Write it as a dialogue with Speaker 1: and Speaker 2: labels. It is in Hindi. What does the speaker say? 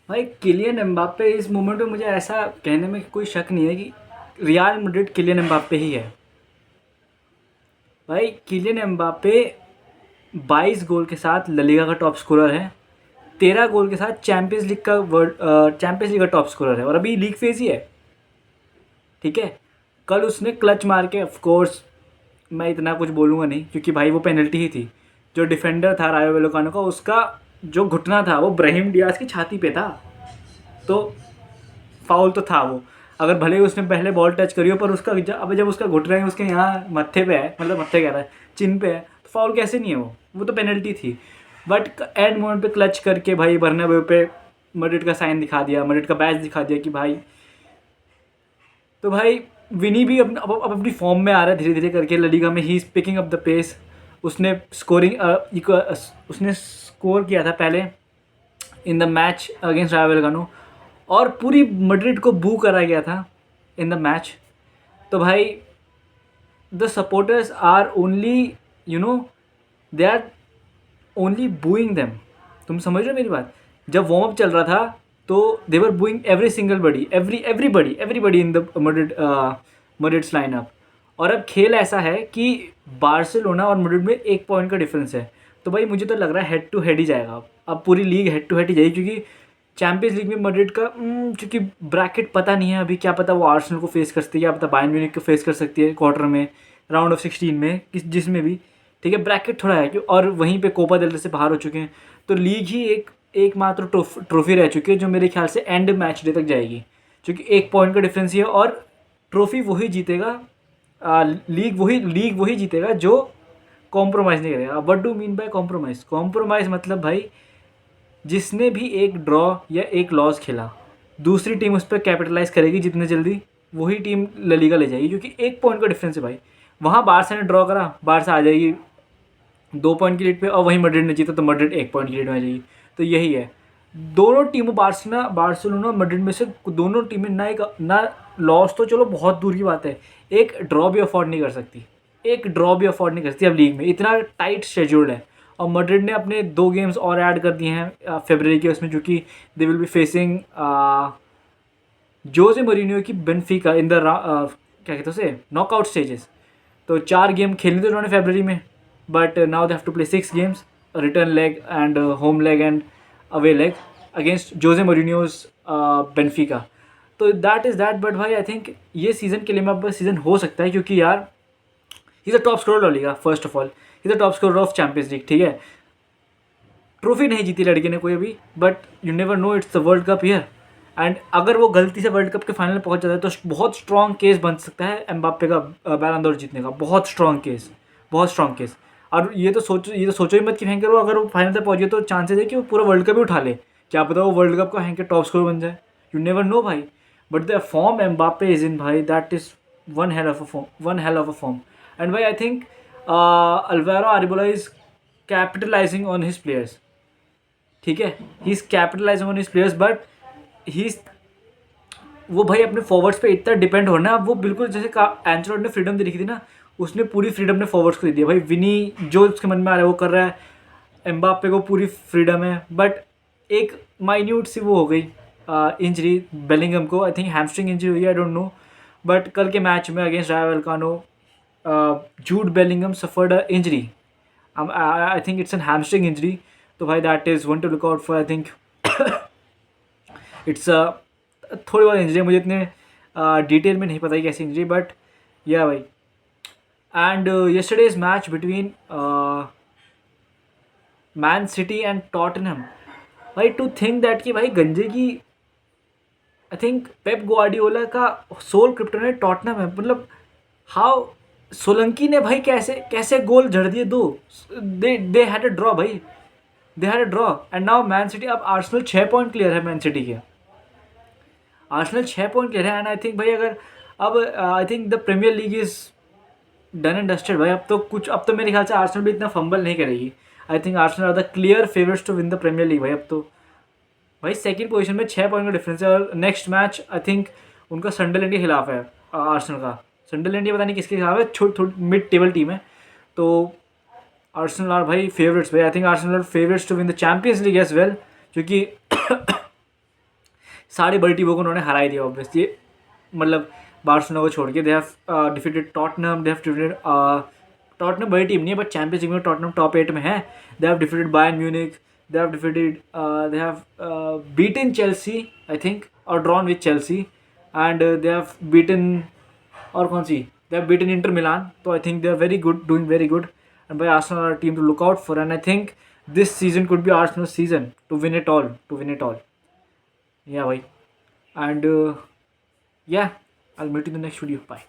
Speaker 1: भाई किलियन एम्बाप्पे इस मोमेंट में, मुझे ऐसा कहने में कोई शक नहीं है कि रियल मैड्रिड किलियन एम्बाप्पे ही है। भाई किलियन एम्बाप्पे 22 गोल के साथ ला लीगा का टॉप स्कोरर है, 13 गोल के साथ चैंपियंस लीग का टॉप स्कोरर है, और अभी लीग फेज ही है। ठीक है, कल उसने क्लच मार के, ऑफ कोर्स मैं इतना कुछ बोलूँगा नहीं क्योंकि भाई वो पेनल्टी ही थी। जो डिफेंडर था रायो वेलोकानो का, उसका जो घुटना था वो ब्राहिम डियाज की छाती पे था, तो फाउल तो था वो। अगर भले ही उसने पहले बॉल टच करी हो, पर उसका अब जब उसका घुटना है उसके यहाँ मत्थे पे है, मतलब मत्थे कह रहा है, चिन पे है, तो फाउल कैसे नहीं है वो तो पेनल्टी थी। बट एंड मोमेंट पे क्लच करके भाई बर्नाब्यू पे मैड्रिड का साइन दिखा दिया, मैड्रिड का बैच दिखा दिया कि भाई। तो भाई विनी भी अब अपनी फॉर्म में आ रहा है धीरे धीरे करके ला लीगा में, he is picking up the pace. उसने उसने स्कोर किया था पहले in the match against Rayo वेलकानो, और पूरी मैड्रिड को बू करा गया था इन द मैच। तो भाई the supporters are only, you know, they are only booing them. तुम समझ रहे हो मेरी बात? जब वार्म अप चल रहा था तो they were booing every single body, everybody in the Madrid's lineup. और अब खेल ऐसा है कि बार्सिलोना और मैड्रिड में 1 पॉइंट का डिफरेंस है। तो भाई मुझे तो लग रहा है हेड टू हेड ही जाएगा, अब पूरी लीग हेड टू हेड ही जाएगी, क्योंकि चैंपियंस लीग में मैड्रिड का क्योंकि ब्रैकेट पता नहीं है अभी, क्या पता वो आर्सेनल को फेस कर सकती है, क्या पता बायर्न म्यूनिख को फेस कर सकती है क्वार्टर में, राउंड ऑफ 16 में, जिसमें भी। ठीक है, ब्रैकेट थोड़ा है कि, और वहीं पे कोपा देल रे से बाहर हो चुके हैं। तो लीग ही एकमात्र ट्रॉफी रह चुकी है जो मेरे ख्याल से एंड मैच डे तक जाएगी, क्योंकि 1 पॉइंट का डिफरेंस ही है, और ट्रॉफी वही जीतेगा, लीग वही जीतेगा जो कॉम्प्रोमाइज़ नहीं करेगा। What do mean by compromise? Compromise मतलब भाई जिसने भी एक ड्रॉ या एक लॉस खेला, दूसरी टीम उस पर कैपिटलाइज करेगी जितने जल्दी, वही टीम ला लीगा ले जाएगी, क्योंकि 1 पॉइंट का डिफरेंस है भाई। वहाँ बारसा ने ड्रॉ करा, बारसा आ जाएगी 2 पॉइंट की लीड पे, और वहीं मैड्रिड ने जीता तो मैड्रिड 1 पॉइंट की लीड में आ जाएगी। तो यही है, दोनों टीमों बार्सिलोना मैड्रिड में से दोनों टीमें ना लॉस तो चलो बहुत दूर की बात है, एक ड्रॉ भी अफोर्ड नहीं कर सकती, एक ड्रॉ भी अफोर्ड नहीं कर सकती अब लीग में, इतना टाइट शेड्यूल है। और मैड्रिड ने अपने 2 गेम्स और ऐड कर दिए हैं फरवरी के उसमें, जो कि they will be facing Jose Mourinho की बेनफिका इन द क्या कहते हैं उसे, नॉकआउट स्टेजेस। तो 4 गेम खेलने थे उन्होंने फरवरी में, but now they have to play 6 games, return leg and home leg and away leg against Jose Mourinho's Benfica. तो दैट इज़ दैट। बट भाई आई थिंक ये सीज़न के लिए मैं सीज़न हो सकता है, क्योंकि यार he is a top scorer of Liga, first of all he is a top scorer of champions league. ठीक है, ट्रॉफी नहीं जीती लड़के ने कोई अभी, but you never no, it's the world cup year. And अगर वो गलती से वर्ल्ड कप के फाइनल में पहुंच जाता है तो बहुत स्ट्रॉन्ग केस बन सकता है एम्बाप्पे का बैलन डोर जीतने का, बहुत स्ट्रॉन्ग केस, बहुत स्ट्रॉन्ग केस। और ये तो सोचो ही मत कि हैंकर वो अगर वो फाइनल तक पहुंच गया तो चांसेस है कि वो पूरा वर्ल्ड कप ही उठा ले, क्या पता वो वर्ल्ड कप का हैंकर टॉप स्कोर बन जाए, यू नेवर नो भाई। But the form Mbappe is in भाई, that is one hell of a form. And भाई I think Alvaro Arbeloa is capitalizing on his players. ठीक है, he is capitalizing on his players, but he वो भाई अपने फॉरवर्ड्स पे इतना डिपेंड होना है, वो बिल्कुल जैसे एंचेलोटी ने फ्रीडम दे रखी थी ना, उसने पूरी फ्रीडम ने फॉरवर्ड्स को दे दिया भाई। विनी जो उसके मन में आ रहा है वो कर रहा है, एम्बाप्पे को पूरी फ्रीडम है। बट एक माइन्यूट सी वो हो गई इंजरी बेलिंगम को, आई थिंक हैमस्ट्रिंग इंजरी हुई है, आई डोंट नो। बट कल के मैच में against Rayo Vallecano Jude Bellingham suffered a injury, I think it's an hamstring injury. तो भाई that is one to look out for, I think it's थोड़ी बहुत इंजरी, मुझे इतने डिटेल में नहीं पता कि कैसी इंजरी, बट या भाई। And yesterday's match between man city and Tottenham, भाई टू थिंक दैट कि भाई गंजे की, आई थिंक पेप ग्वार्डियोला का सोल क्रिप्टोनाइट टॉटनहम है, मतलब हाउ सोलंकी ने भाई कैसे कैसे गोल जड़ दिए दो, दे हैड अ ड्रॉ भाई, they had a draw. And now Man City, अब आर्सेनल 6 पॉइंट क्लियर है मैन सिटी के, आर्सेनल 6 पॉइंट क्लियर है। एंड आई थिंक भाई अगर अब I think the Premier League is done and dusted भाई, अब तो मेरे ख्याल से आर्सेनल भी इतना फंबल नहीं करेगी। I think Arsenal are the clear favourites to win the Premier League भाई। अब तो भाई सेकंड पोजीशन में 6 पॉइंट का डिफरेंस है, और नेक्स्ट मैच आई थिंक उनका सनडरलैंड के खिलाफ है, आर्सेनल का। सनडरलैंड ये पता नहीं किसके खिलाफ है, थोड़ी मिड टेबल टीम है। तो आर्सेनल आर भाई फेवरेट्स भाई, I think Arsenal are favourites to win the Champions League as well, क्योंकि सारी बड़ी टीमों को उन्होंने हरा ही दिया ऑब्वियसली, मतलब बार्सिलोना को छोड़ के। They have defeated Tottenham, they have defeated Tottenham बड़ी टीम नहीं है बट चैंपियंस लीग में टॉटनहम टॉप 8 में है। They have defeated Bayern Munich, they have defeated they have beaten Chelsea I think और drawn with Chelsea, and they have beaten और कौन सी, they have beaten Inter Milan. तो I think they are very good, doing very good, and by Arsenal are team to look out for, and I think this season could be Arsenal's season to win it all, Yeah, bhai. And yeah, I'll meet you in the next video. Bye.